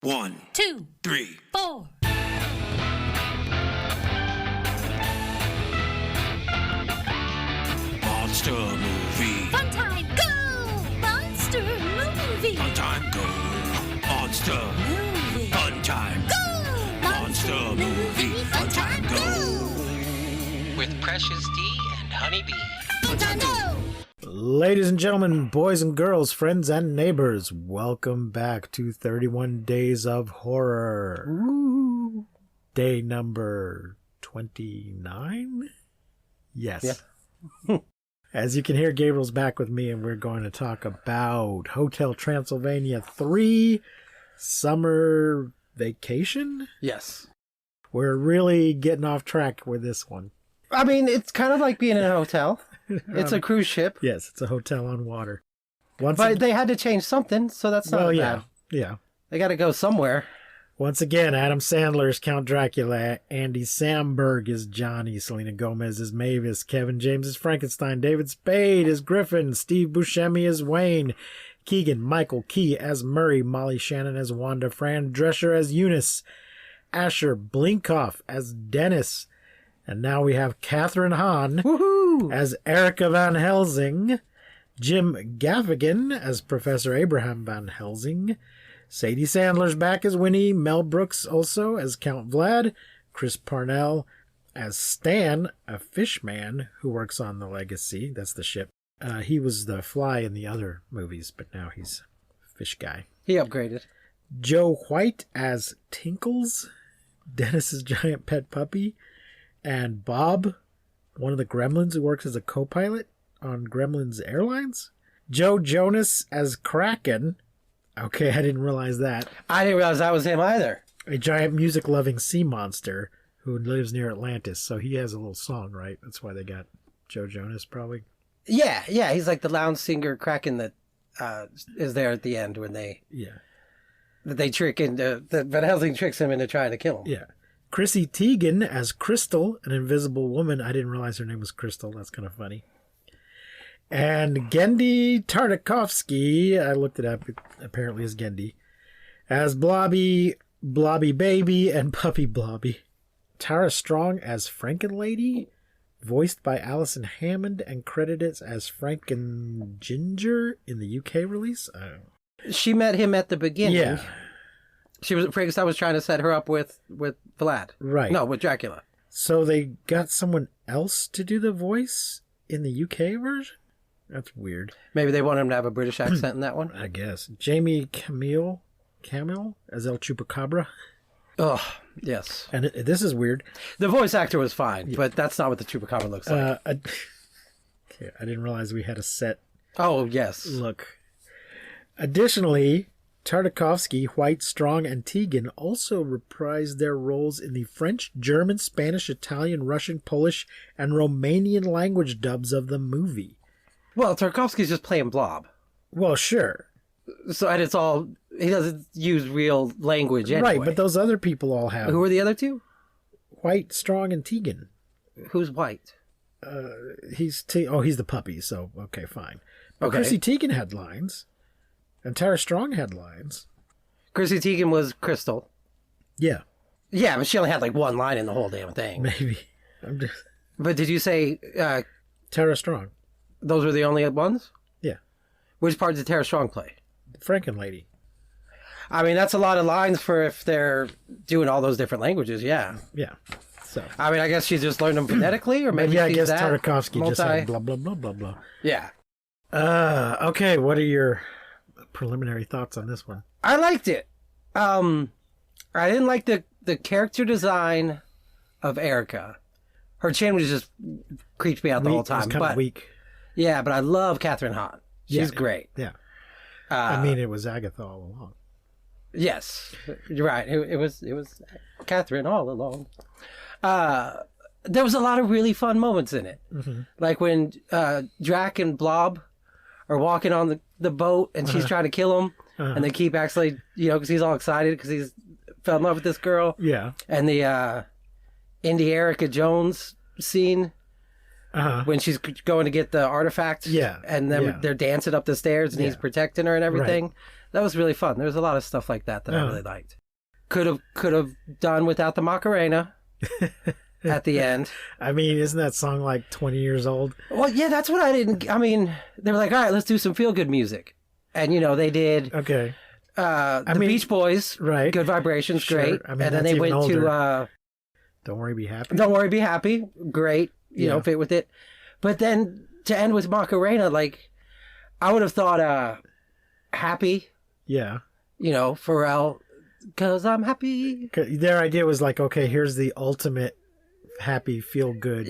1, 2, 3, 4. Monster movie. Fun time, go! Monster movie. Fun time, go. Monster. Movie. Fun time. Go! Monster movie. Fun time, go. With Precious D and Honeybee. Fun time, go! Ladies and gentlemen, boys and girls, friends and neighbors, welcome back to 31 Days of Horror. Ooh. Day number 29? Yes. Yeah. As you can hear, Gabriel's back with me, and we're going to talk about Hotel Transylvania 3 Summer Vacation. Yes. We're really getting off track with this one. I mean, it's kind of like being in a hotel. It's a cruise ship. Yes, it's a hotel on water. But they had to change something, so that's not bad. Yeah. They got to go somewhere. Once again, Adam Sandler is Count Dracula, Andy Samberg is Johnny, Selena Gomez is Mavis, Kevin James is Frankenstein, David Spade is Griffin, Steve Buscemi is Wayne, Keegan Michael Key as Murray, Molly Shannon as Wanda, Fran Drescher as Eunice, Asher Blinkoff as Dennis, and now we have Catherine Hahn as Erica Van Helsing, Jim Gaffigan as Professor Abraham Van Helsing, Sadie Sandler's back as Winnie, Mel Brooks also as Count Vlad, Chris Parnell as Stan, a fish man who works on the Legacy. That's the ship. He was the fly in the other movies, but now he's a fish guy. He upgraded. Joe White as Tinkles, Dennis's giant pet puppy, and Bob, one of the Gremlins who works as a co-pilot on Gremlins Airlines. Joe Jonas as Kraken. Okay, I didn't realize that. I didn't realize that was him either. A giant music-loving sea monster who lives near Atlantis. So he has a little song, right? That's why they got Joe Jonas, probably. Yeah. He's like the lounge singer Kraken that is there at the end when they trick into that Van Helsing tricks him into trying to kill him. Yeah. Chrissy Teigen as Crystal, an invisible woman. I didn't realize her name was Crystal. That's kind of funny. And Gendy Tartakovsky, I looked it up, it apparently is Gendy, as Blobby Baby and Puppy Blobby. Tara Strong as Frankenlady, voiced by Alison Hammond and credited as Franken Ginger in the UK release. She met him at the beginning. Yeah. Frankenstein was trying to set her up with Vlad. Right. No, with Dracula. So they got someone else to do the voice in the UK version? That's weird. Maybe they want him to have a British accent in that one. I guess. Jamie Camille as El Chupacabra. Oh, yes. And this is weird. The voice actor was fine, but that's not what the Chupacabra looks like. Okay, I didn't realize we had a set Oh, yes. look. Additionally, Tartakovsky, White, Strong, and Teigen also reprised their roles in the French, German, Spanish, Italian, Russian, Polish, and Romanian language dubs of the movie. Well, Tarkovsky's just playing Blob. Well, sure. So, and it's all, he doesn't use real language anyway. Right, but those other people all have. Who are the other two? White, Strong, and Teigen. Who's White? He's the puppy, so okay, fine. But Okay. Chrissy Teigen had lines, and Tara Strong had lines. Chrissy Teigen was Crystal. Yeah, Yeah, but she only had like one line in the whole damn thing. maybe. But did you say Tara Strong. those were the only ones? Yeah, Which part did Tara Strong play? Frankenlady. I mean, that's a lot of lines for if they're doing all those different languages, yeah. Yeah. So. I mean, I guess she just learned them phonetically, or maybe Yeah, I she's guess that Tartakovsky just said blah, blah, blah, blah, blah. Yeah. Okay, what are your preliminary thoughts on this one? I liked it. I didn't like the character design of Erica. Her chin was just creeped me out the whole time. It was kind of weak. Yeah, but I love Catherine Hahn. She's great. Yeah. I mean, it was Agatha all along. Yes, you're right. It was Catherine all along. There was a lot of really fun moments in it. Mm-hmm. Like when Drac and Blob are walking on the boat and she's trying to kill him. And they keep actually, because he's all excited because he's fell in love with this girl. Yeah. And the Indy Erica Jones scene when she's going to get the artifact. Yeah. And then they're dancing up the stairs and he's protecting her and everything. Right. That was really fun. There was a lot of stuff like that I really liked. Could have done without the Macarena at the end. I mean, isn't that song like 20 years old? Well, yeah, that's what I didn't. I mean, they were like, all right, let's do some feel good music, and they did. Okay. The Beach Boys, right? Good Vibrations, Sure. great. I mean, and then they went to Don't Worry, Be Happy. Don't Worry, Be Happy, great. Fit with it. But then to end with Macarena, like I would have thought, Happy. Yeah. Pharrell, 'cause I'm happy. Their idea was like, okay, here's the ultimate happy, feel good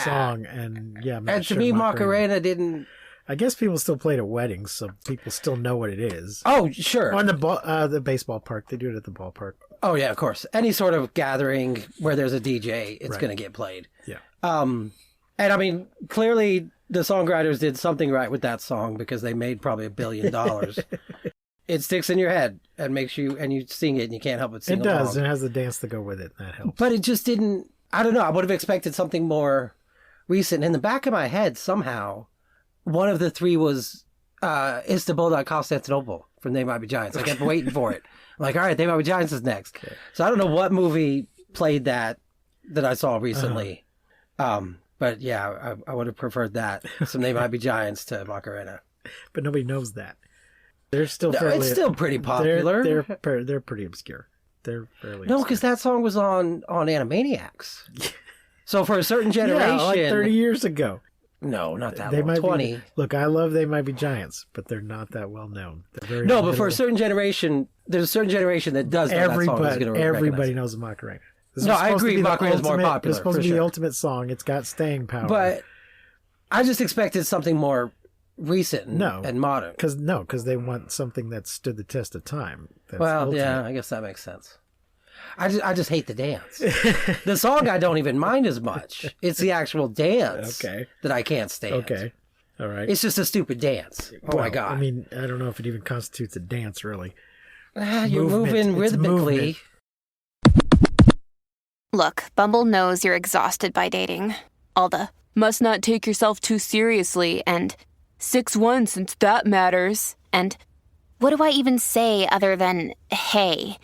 song, and And to me, Macarena didn't. I guess people still play it at weddings, so people still know what it is. Oh, sure. On the baseball park, they do it at the ballpark. Oh yeah, of course. Any sort of gathering where there's a DJ, it's going to get played. Yeah. And I mean, clearly the songwriters did something right with that song because they made probably $1 billion. It sticks in your head and makes you, and you sing it and you can't help but sing it. It does. along. It has the dance to go with it. That helps. But it just didn't. I don't know. I would have expected something more recent. In the back of my head, somehow, one of the three was Istanbul, Constantinople from They Might Be Giants. I kept waiting for it. I'm like, all right, They Might Be Giants is next. Okay. So I don't know what movie played that I saw recently. But yeah, I would have preferred that. Some They Might Be Giants to Macarena. But nobody knows that. They're still it's still pretty popular. They're pretty obscure. They're fairly no, because that song was on Animaniacs. So for a certain generation, like 30 years ago. No, not that they long. Might 20. Look, I love They Might Be Giants, but they're not that well known. No, but for a certain generation, there's a certain generation that does know that song. Everybody knows Macarena. No, I agree. Macarena is more popular. It's supposed to be the ultimate song. It's got staying power. But I just expected something more recent and modern. Because they want something that stood the test of time. That's ultimate. Yeah, I guess that makes sense. I just hate the dance. The song I don't even mind as much. It's the actual dance that I can't stand. Okay. All right. It's just a stupid dance. Oh, my God. I mean, I don't know if it even constitutes a dance, really. You're moving rhythmically. Look, Bumble knows you're exhausted by dating. All the must not take yourself too seriously and 6'1" since that matters. And what do I even say other than hey?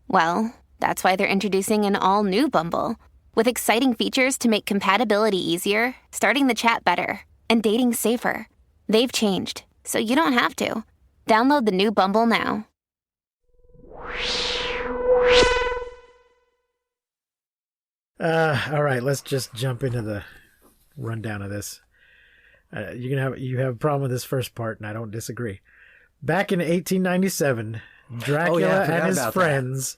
Well, that's why they're introducing an all-new Bumble with exciting features to make compatibility easier, starting the chat better, and dating safer. They've changed, so you don't have to. Download the new Bumble now. All right, let's just jump into the rundown of this. You have a problem with this first part, and I don't disagree. Back in 1897, Dracula and his friends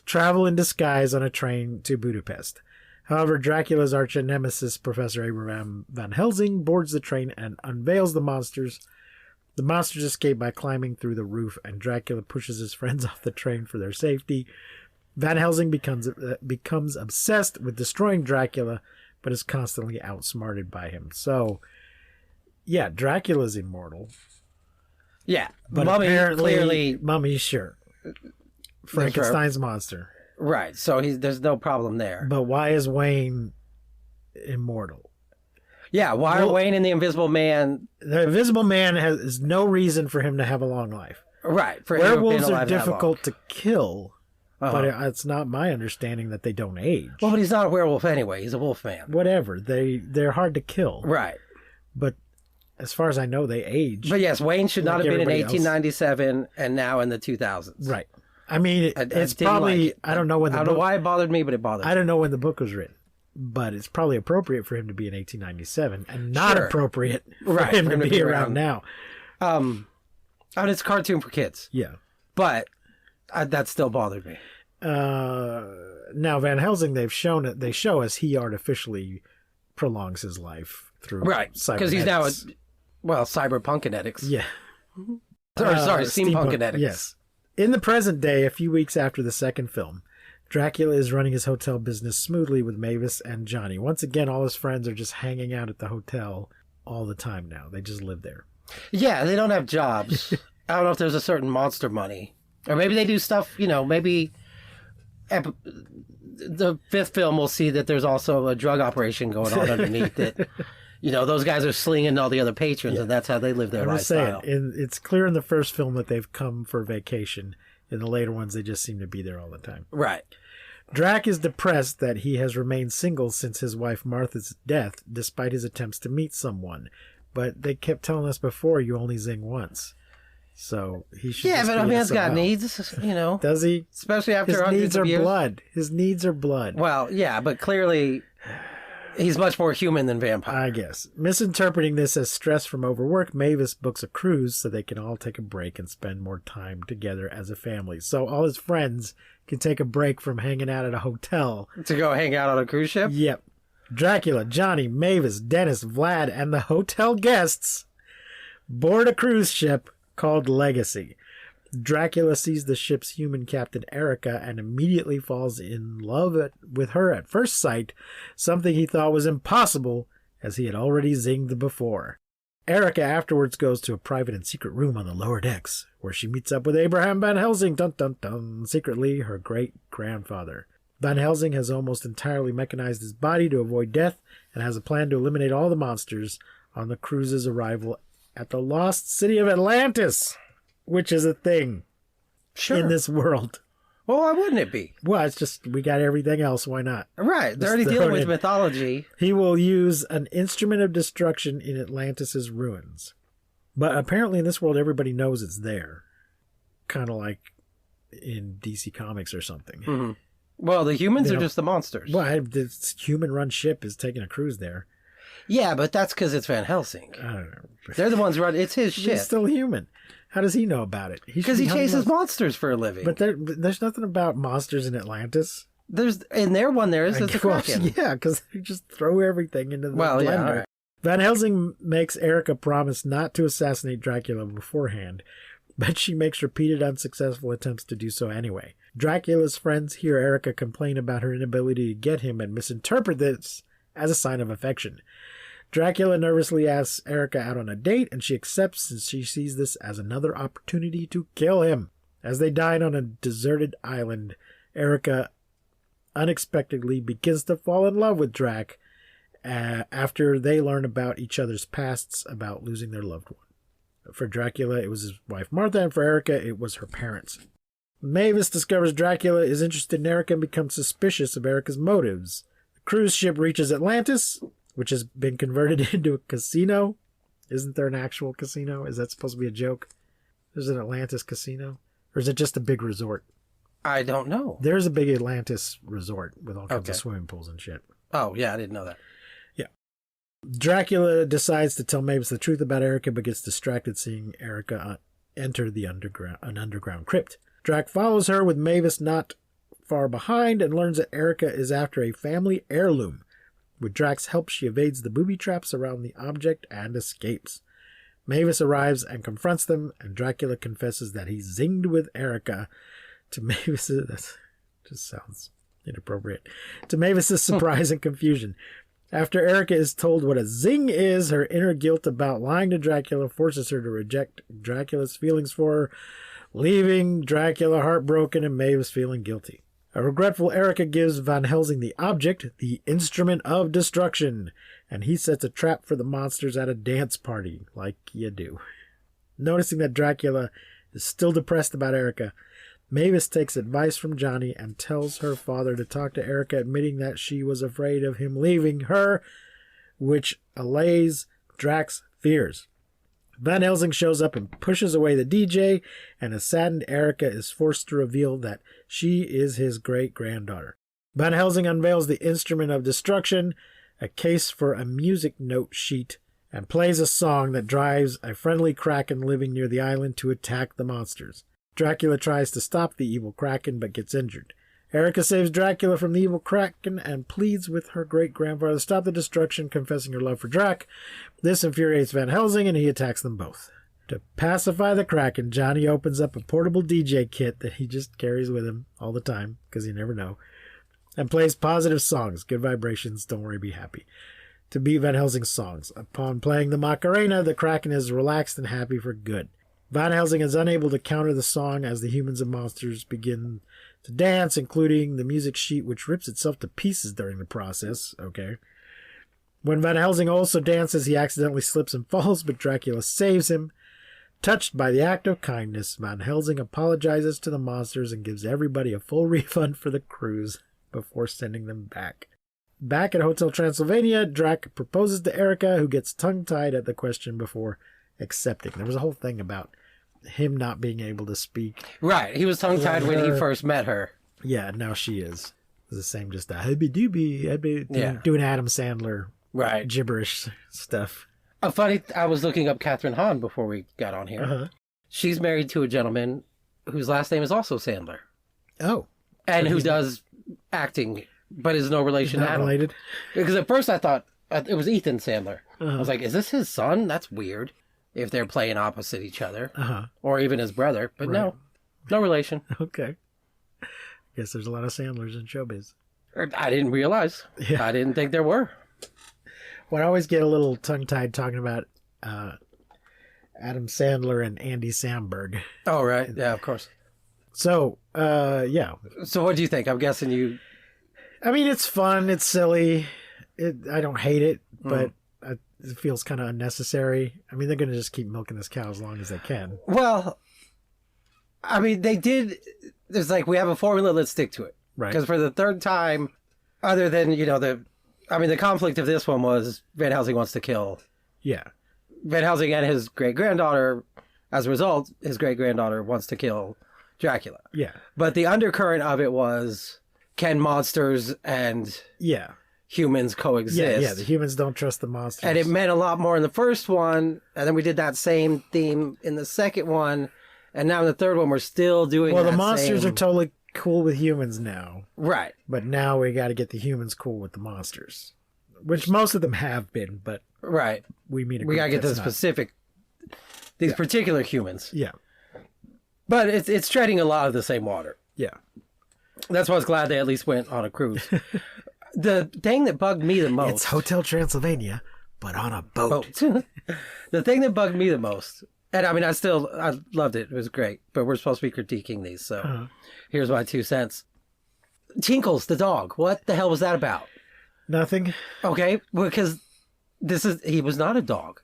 travel in disguise on a train to Budapest. However, Dracula's arch nemesis, Professor Abraham Van Helsing, boards the train and unveils the monsters. The monsters escape by climbing through the roof, and Dracula pushes his friends off the train for their safety. Van Helsing becomes obsessed with destroying Dracula, but is constantly outsmarted by him. So, yeah, Dracula's immortal. Yeah, but Mummy, sure. Frankenstein's monster. Right, so there's no problem there. But why is Wayne immortal? Yeah, why are Wayne and the Invisible Man... The Invisible Man has no reason for him to have a long life. Right. Werewolves are difficult to kill, but it's not my understanding that they don't age. Well, but he's not a werewolf anyway. He's a wolf man. Whatever. They're hard to kill. Right. But as far as I know, they age. But yes, Wayne should not have been in 1897 and now in the 2000s. Right. I mean, it's probably... I don't know when I don't know why it bothered me, but it bothered me. I don't know when the book was written. But it's probably appropriate for him to be in 1897 and not appropriate for him to be around now. And it's a cartoon for kids. Yeah. But that still bothered me. Now, Van Helsing, they show us he artificially prolongs his life through because he's now cyberpunk kinetics. Yeah. Steampunk kinetics. Yes. In the present day, a few weeks after the second film, Dracula is running his hotel business smoothly with Mavis and Johnny. Once again, all his friends are just hanging out at the hotel all the time now. They just live there. Yeah, they don't have jobs. I don't know if there's a certain monster money. Or maybe they do stuff, maybe the fifth film will see that there's also a drug operation going on underneath it. those guys are slinging all the other patrons, and that's how they live their I'm just saying, lifestyle. it's clear in the first film that they've come for vacation. In the later ones, they just seem to be there all the time. Right. Drac is depressed that he has remained single since his wife Martha's death, despite his attempts to meet someone. But they kept telling us before, you only zing once. So he should. Yeah, just but be a man's got SOL. needs, Does he? Especially after His hundreds needs of are years. blood. His needs are blood. Well, yeah, but clearly he's much more human than vampire. I guess. Misinterpreting this as stress from overwork, Mavis books a cruise so they can all take a break and spend more time together as a family. So all his friends can take a break from hanging out at a hotel. To go hang out on a cruise ship? Yep. Dracula, Johnny, Mavis, Dennis, Vlad, and the hotel guests board a cruise ship called Legacy. Dracula sees the ship's human captain Erica and immediately falls in love with her at first sight, something he thought was impossible as he had already zinged before. Erica afterwards goes to a private and secret room on the lower decks, where she meets up with Abraham Van Helsing, dun dun dun, secretly her great-grandfather. Van Helsing has almost entirely mechanized his body to avoid death and has a plan to eliminate all the monsters on the cruise's arrival at the lost city of Atlantis, which is a thing in this world. Well, why wouldn't it be? Well, it's just, we got everything else, why not? Right, they're Just already throw dealing it with in. mythology. He will use an instrument of destruction in Atlantis' ruins. But apparently in this world, everybody knows it's there. Kind of like in DC Comics or something. Mm-hmm. Well, the humans They are don't- just the monsters. Well, this human-run ship is taking a cruise there. Yeah, but that's because it's Van Helsing. I don't know. They're the ones running. It's his He's ship. still human. How does he know about it? Because he chases monsters for a living. But there's nothing about monsters in Atlantis. There's in there one there is I there's the guess, Kraken. yeah, because they just throw everything into the Well, blender. yeah, all right. Van Helsing makes Erica promise not to assassinate Dracula beforehand, but she makes repeated unsuccessful attempts to do so anyway. Dracula's friends hear Erica complain about her inability to get him and misinterpret this as a sign of affection. Dracula nervously asks Erica out on a date, and she accepts since she sees this as another opportunity to kill him. As they dine on a deserted island, Erica unexpectedly begins to fall in love with Drac after they learn about each other's pasts about losing their loved one. For Dracula, it was his wife Martha, and for Erica, it was her parents. Mavis discovers Dracula is interested in Erica and becomes suspicious of Erica's motives. The cruise ship reaches Atlantis, which has been converted into a casino. Isn't there an actual casino? Is that supposed to be a joke? There's an Atlantis casino? Or is it just a big resort? I don't know. There's a big Atlantis resort with all kinds of Okay. swimming pools and shit. Oh, yeah, I didn't know that. Dracula decides to tell Mavis the truth about Erica, but gets distracted seeing Erica enter an underground crypt. Drac follows her with Mavis not far behind and learns that Erica is after a family heirloom. With Drac's help, she evades the booby traps around the object and escapes. Mavis arrives and confronts them, and Dracula confesses that he zinged with Erica. To Mavis's... That just sounds inappropriate. To Mavis's surprise and confusion. After Erica is told what a zing is, her inner guilt about lying to Dracula forces her to reject Dracula's feelings for her, leaving Dracula heartbroken and Mavis feeling guilty. A regretful Erica gives Van Helsing the object, the instrument of destruction, and he sets a trap for the monsters at a dance party, like you do. Noticing that Dracula is still depressed about Erica, Mavis takes advice from Johnny and tells her father to talk to Erica, admitting that she was afraid of him leaving her, which allays Drac's fears. Van Helsing shows up and pushes away the DJ, and a saddened Erica is forced to reveal that she is his great-granddaughter. Van Helsing unveils the instrument of destruction, a case for a music note sheet, and plays a song that drives a friendly kraken living near the island to attack the monsters. Dracula tries to stop the evil kraken but gets injured. Erica saves Dracula from the evil kraken and pleads with her great-grandfather to stop the destruction, confessing her love for Drac. This infuriates Van Helsing, and he attacks them both. To pacify the kraken, Johnny opens up a portable DJ kit that he just carries with him all the time, because you never know, and plays positive songs, good vibrations, don't worry, be happy, to beat Van Helsing's songs. Upon playing the Macarena, the kraken is relaxed and happy for good. Van Helsing is unable to counter the song as the humans and monsters begin to dance, including the music sheet, which rips itself to pieces during the process. Okay. When Van Helsing also dances, he accidentally slips and falls, but Dracula saves him. Touched by the act of kindness, Van Helsing apologizes to the monsters and gives everybody a full refund for the cruise before sending them back. Back at Hotel Transylvania, Drac proposes to Erica, who gets tongue-tied at the question before accepting. There was a whole thing about him not being able to speak. Right. He was tongue-tied when he first met her. Yeah, now she is. It's the same, just a hubby-dooby, doing Adam Sandler gibberish stuff. I was looking up Catherine Hahn before we got on here. Uh-huh. She's married to a gentleman whose last name is also Sandler. Oh. And who does acting, but is no relation to Adam. Related? Because at first I thought it was Ethan Sandler. Uh-huh. I was like, is this his son? That's weird. If they're playing opposite each other. Uh-huh. Or even his brother. But no relation. Okay. Guess there's a lot of Sandlers in showbiz. I didn't realize. Yeah. I didn't think there were. Well, I always get a little tongue-tied talking about Adam Sandler and Andy Samberg. Oh, right. Yeah, of course. So, yeah. So what do you think? I'm guessing you... I mean, it's fun. It's silly. I don't hate it, but it feels kind of unnecessary. I mean, they're going to just keep milking this cow as long as they can. Well, I mean, they did... It's like, we have a formula, let's stick to it. Right. Because for the third time, other than, the conflict of this one was Van Helsing wants to kill. Yeah. Van Helsing and his great-granddaughter, as a result, his great-granddaughter wants to kill Dracula. Yeah. But the undercurrent of it was, can monsters and humans coexist? Yeah, the humans don't trust the monsters. And it meant a lot more in the first one, and then we did that same theme in the second one, and now in the third one we're still doing the monsters are totally cool with humans now. Right. But now we got to get the humans cool with the monsters. Which most of them have been, but... Right. We got to get to the specific... These particular humans. Yeah. But it's treading a lot of the same water. Yeah. That's why I was glad they at least went on a cruise. The thing that bugged me the most... It's Hotel Transylvania, but on a boat. The thing that bugged me the most... And I mean, I loved it. It was great. But we're supposed to be critiquing these, so here's my 2 cents. Tinkles, the dog. What the hell was that about? Nothing. Okay, because he was not a dog.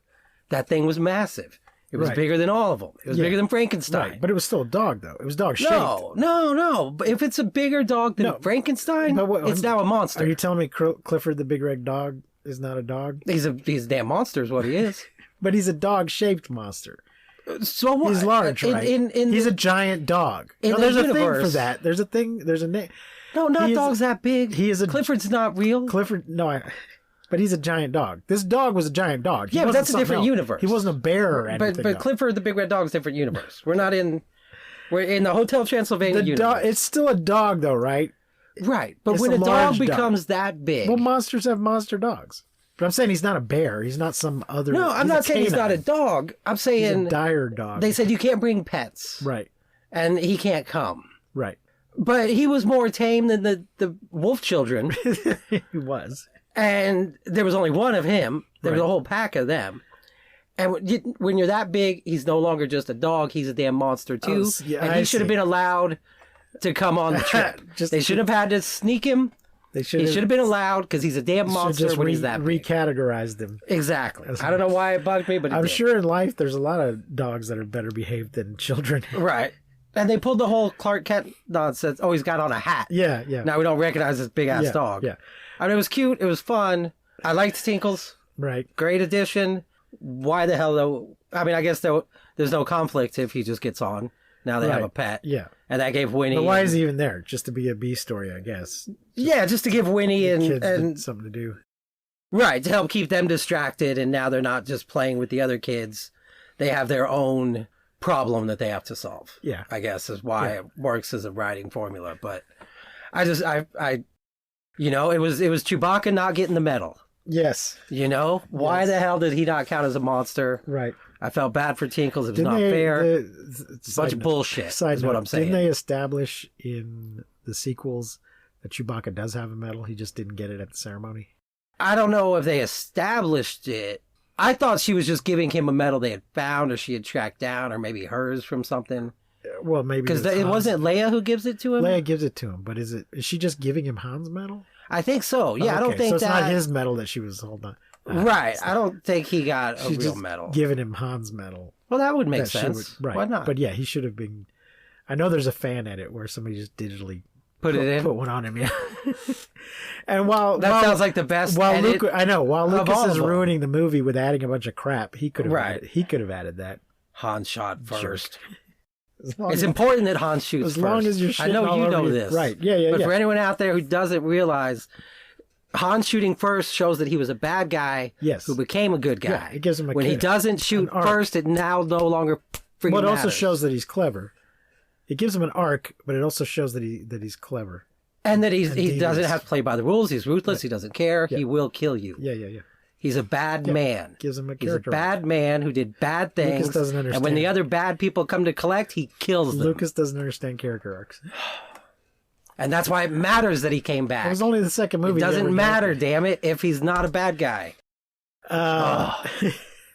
That thing was massive. It was bigger than all of them. It was bigger than Frankenstein. Right. But it was still a dog, though. It was dog-shaped. No. But if it's a bigger dog than Frankenstein, it's now a monster. Are you telling me Clifford the Big Red Dog is not a dog? He's a damn monster is what he is. But he's a dog-shaped monster. So what? He's large, right? He's a giant dog. There's a thing for that. There's a thing. There's a name. No, not dogs that big. Clifford's not real. Clifford, no, but he's a giant dog. This dog was a giant dog. Yeah, but that's a different universe. He wasn't a bear or anything. But Clifford the Big Red Dog is a different universe. We're in the Hotel Transylvania universe. It's still a dog, though, right? Right. But when a dog becomes that big. Well, monsters have monster dogs. But I'm saying he's not a bear. He's not some other... No, I'm not saying he's not a dog. I'm saying... He's a dire dog. They said you can't bring pets. Right. And he can't come. Right. But he was more tame than the wolf children. He was. And there was only one of him. There was a whole pack of them. And when you're that big, he's no longer just a dog. He's a damn monster, too. And he should have been allowed to come on the trip. They should have had to sneak him. He should have been allowed because he's a damn monster when he's that big. Recategorized him. Exactly. I don't know why it bugged me, but I'm sure in life there's a lot of dogs that are better behaved than children. Right. And they pulled the whole Clark Kent nonsense. Oh, he's got on a hat. Yeah. Now we don't recognize this big-ass dog. Yeah. I mean, it was cute. It was fun. I liked Tinkles. Right. Great addition. Why the hell, though? I mean, I guess there's no conflict if he just gets on. Now they have a pet. Yeah. And that gave Winnie... But why is he even there? Just to be a B story, I guess. Just to give Winnie and something to do. Right, to help keep them distracted, and now they're not just playing with the other kids. They have their own problem that they have to solve. Yeah. I guess is why it works as a writing formula. But it was Chewbacca not getting the medal. Yes. Why the hell did he not count as a monster? Right. I felt bad for Tinkles. It was not fair. It's a bunch of bullshit, is what I'm saying. Didn't they establish in the sequels that Chewbacca does have a medal? He just didn't get it at the ceremony? I don't know if they established it. I thought she was just giving him a medal they had found or she had tracked down or maybe hers from something. Well, maybe Because it's it Hans. wasn't Leia who gives it to him? Leia gives it to him, but is she just giving him Han's medal? I think so. Yeah, Oh, I don't okay. think so. It's that... not his medal that she was holding on. Right. I don't think he got a She's real just medal. giving him Han's medal. Well, that would make That she sense. would- right. Why not? But yeah, he should have been. I know there's a fan edit where somebody just digitally Put it in? put one on him. Yeah. And while Sounds like the best while edit while of Lucas all is of them. ruining the movie with adding a bunch of crap, he could have Right. added that. Han shot first. As long It's as- important that Han shoots As first. long as you're I shitting know all you over know your- this. right. Yeah, But yeah. for anyone out there who doesn't realize, Han shooting first shows that he was a bad guy Yes. who became a good guy. Yeah, it gives him a when he kid- doesn't shoot an arc. first, it now no longer freaking Well, it also matters. shows that he's clever. It gives him an arc, but it also shows that he's clever. And that he devious. doesn't have to play by the rules. He's ruthless. He doesn't care. Yeah. He will kill you. Yeah, yeah, yeah. He's a bad man. Gives him a He's a character. bad man who did bad things. Lucas doesn't And when understand. the other bad people come to collect, he kills them. Lucas doesn't understand character arcs. And that's why it matters that he came back. It was only the second movie. It he ever doesn't did. matter, damn it, if he's not a bad guy.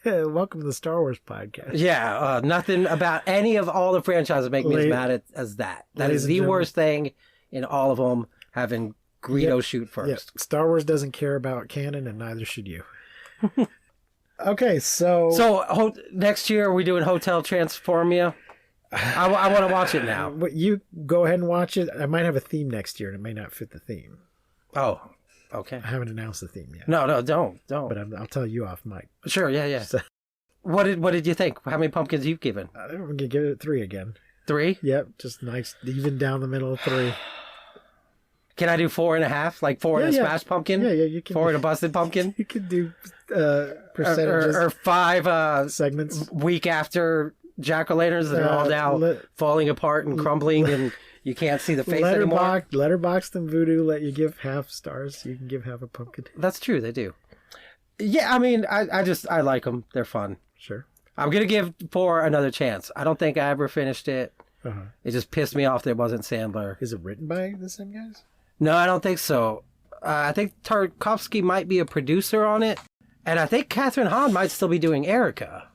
Welcome to the Star Wars podcast. Yeah, nothing about any of all the franchises make me as La- mad as that. That Ladies is and the gentlemen. worst thing in all of them, having Greedo shoot Yeah, first. Star Wars doesn't care about canon, and neither should you. Okay, so So next year, are we doing Hotel Transformia? I want to watch it now. But you go ahead and watch it. I might have a theme next year, and it may not fit the theme. Oh, okay. I haven't announced the theme yet. No, don't. But I'll tell you off mic. Sure, yeah. So, What did you think? How many pumpkins you've given? I'm gonna give it 3 again. 3? Yep, just nice, even down the middle of 3. Can I do 4.5? Like 4 and a Yeah. smashed pumpkin? Yeah, you can. 4 and a busted pumpkin? You could do percentages, Or 5 segments. week after jack-o'-lanterns that are all now falling apart and crumbling and you can't see the face anymore. Letterboxd and Voodoo let you give half stars. You can give half a pumpkin. That's true, they do. Yeah, I mean, I like them. They're fun. Sure. I'm going to give 4 another chance. I don't think I ever finished it. Uh-huh. It just pissed me off that it wasn't Sandler. Is it written by the same guys? No, I don't think so. I think Tarkovsky might be a producer on it. And I think Catherine Hahn might still be doing Erica.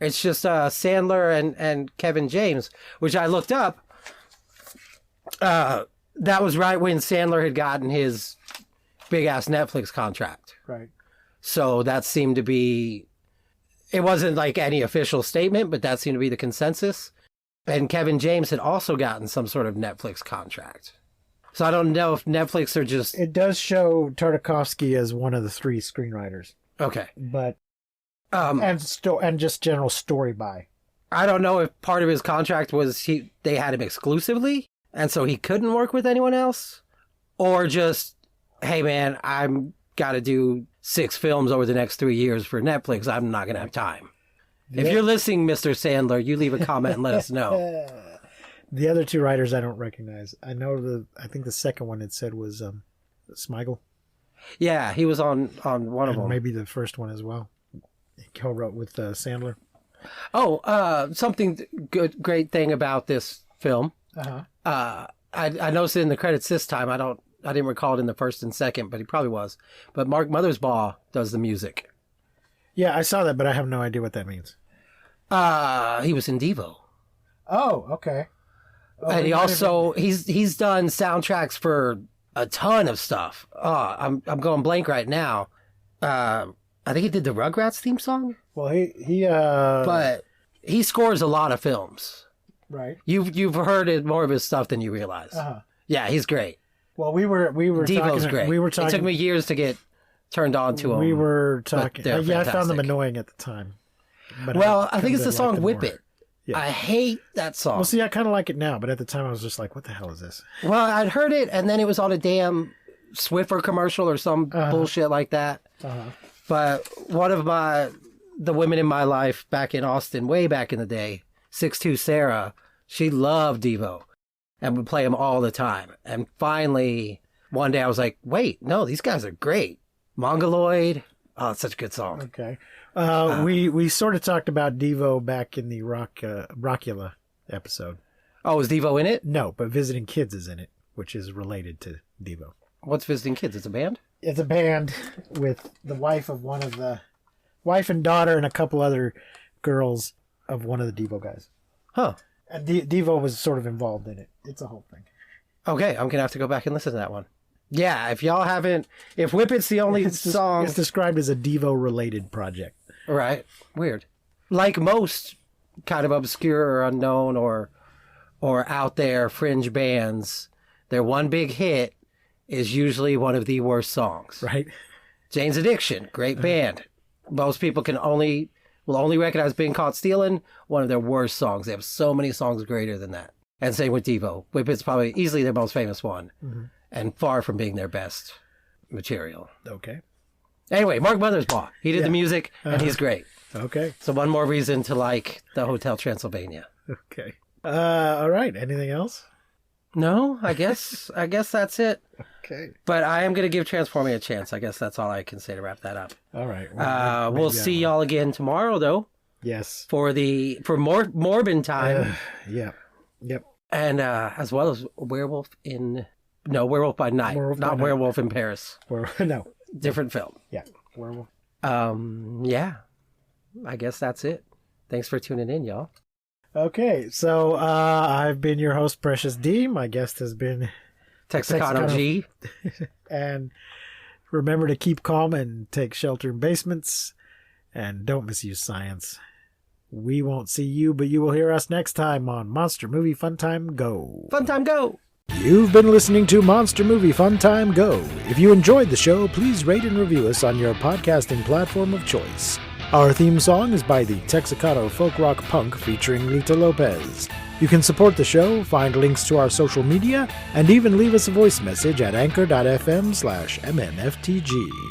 It's just Sandler and Kevin James, which I looked up. That was right when Sandler had gotten his big-ass Netflix contract. Right. So that seemed to be... It wasn't like any official statement, but that seemed to be the consensus. And Kevin James had also gotten some sort of Netflix contract. So I don't know if Netflix are just... It does show Tartakovsky as one of the 3 screenwriters, Okay. but and just general story by. I don't know if part of his contract was they had him exclusively, and so he couldn't work with anyone else, or just, hey man, I'm got to do 6 films over the next 3 years for Netflix. I'm not gonna have time. Yeah. If you're listening, Mr. Sandler, you leave a comment and let us know. The other 2 writers I don't recognize. I think the second one it said was Smigel. Yeah, he was on one of And them. maybe the first one as well. He co-wrote with Sandler. Oh, something great thing about this film. Uh-huh. I noticed it in the credits this time. I didn't recall it in the first and second, but he probably was. But Mark Mothersbaugh does the music. Yeah, I saw that, but I have no idea what that means. He was in Devo. Oh, okay. Oh, And he not also he's done soundtracks for a ton of stuff. I'm going blank right now. I think he did the Rugrats theme song, Well, he but he scores a lot of films. right. You've heard more of his stuff than you realize. Uh-huh. Yeah, he's great. Well, we were Devo's talking. great. We were talking. It took me years to get turned on to him. We were talking. they're Yeah, I found them fantastic. annoying at the time. But Well, I think come it's to the song like them "Whip more. It." Yeah. I hate that song. Well, see, I kind of like it now, but at the time I was just like, "What the hell is this?" Well, I'd heard it, and then it was on a damn Swiffer commercial or some bullshit like that. Uh-huh. But one of the women in my life back in Austin, way back in the day, 6'2" Sarah, she loved Devo and would play them all the time. And finally, one day I was like, wait, no, these guys are great. Mongoloid. Oh, it's such a good song. Okay. We sort of talked about Devo back in the Rockula episode. Oh, is Devo in it? No, but Visiting Kids is in it, which is related to Devo. What's Visiting Kids? It's a band? It's a band with the wife and daughter and a couple other girls of one of the Devo guys. Huh. And Devo was sort of involved in it. It's a whole thing. Okay, I'm gonna have to go back and listen to that one. Yeah, if y'all haven't, if Whippet's the only song, it's described as a Devo-related project. Right? Weird. Like most kind of obscure or unknown or out there fringe bands, their one big hit is usually one of the worst songs. Right. Jane's Addiction, great band. Most people will only recognize Being Caught Stealing, one of their worst songs. They have so many songs greater than that. And same with Devo. Whippet's probably easily their most famous one, and far from being their best material. Okay. Anyway, Mark Mothersbaugh. He did the music, and he's great. Okay. So one more reason to like the Hotel Transylvania. Okay. All right. Anything else? No, I guess that's it. Okay. But I am going to give Transforming a chance. I guess that's all I can say to wrap that up. All right. We'll see y'all again tomorrow, though. Yes. For more Morbin time. Yeah. Yep. And as well as Werewolf by Night. Werewolf in Paris. No. Different film. Yeah. Werewolf. Yeah. I guess that's it. Thanks for tuning in, y'all. Okay, so I've been your host, Precious D. My guest has been Texicano G. And remember to keep calm and take shelter in basements. And don't misuse science. We won't see you, but you will hear us next time on Monster Movie Fun Time Go. Fun Time Go! You've been listening to Monster Movie Fun Time Go. If you enjoyed the show, please rate and review us on your podcasting platform of choice. Our theme song is by the Texicano Folk Rock Punk featuring Lita Lopez. You can support the show, find links to our social media, and even leave us a voice message at anchor.fm/MNFTG.